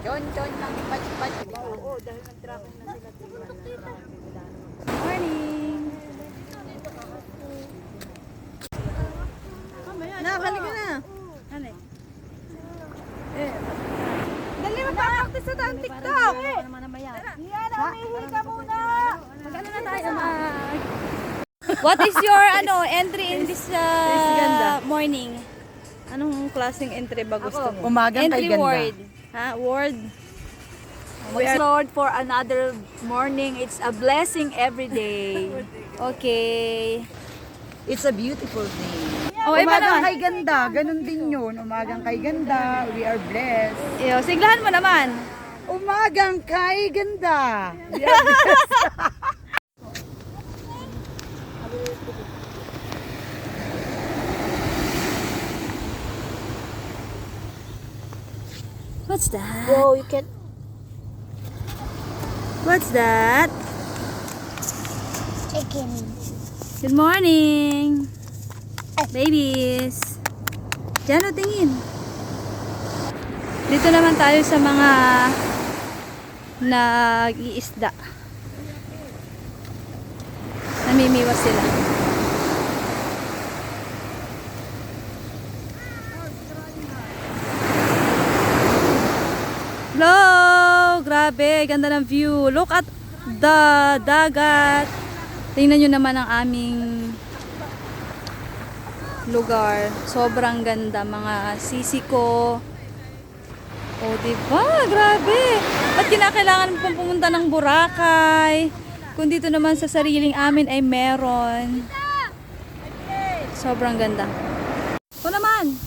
Chon lang, batch. Oo, dahil nag-traffic na sila. Morning! Nakakali ka na. Ano Dali mo pa-practice sa taong TikTok. Yan, umihi ka muna! Mag-ano na tayo What is your entry in this morning? Anong klaseng entry ba gusto mo? Umagang kay Entry ganda. word. Ha? Word. Praise Lord for another morning. It's a blessing every day. Okay. It's a beautiful day. Oh, iba Umagang naman. kay ganda, ganun din yun. Umagang kay ganda, we are blessed. Iyo, siglahan mo naman. Umagang kay ganda. We are blessed. What's that? Bro, you can... What's that? Chicken. Good morning. Babies. Diyan o, tingin. Dito naman tayo sa mga nag-iisda. Namimiwas sila. Hello! Grabe, ganda ng view. Look at the dagat. Tingnan nyo naman ang aming lugar. Sobrang ganda. Mga sisiko. O, diba? Grabe. Ba't kinakailangan pang pumunta ng Boracay? Kung dito naman sa sariling amin ay meron. Sobrang ganda. Ito naman.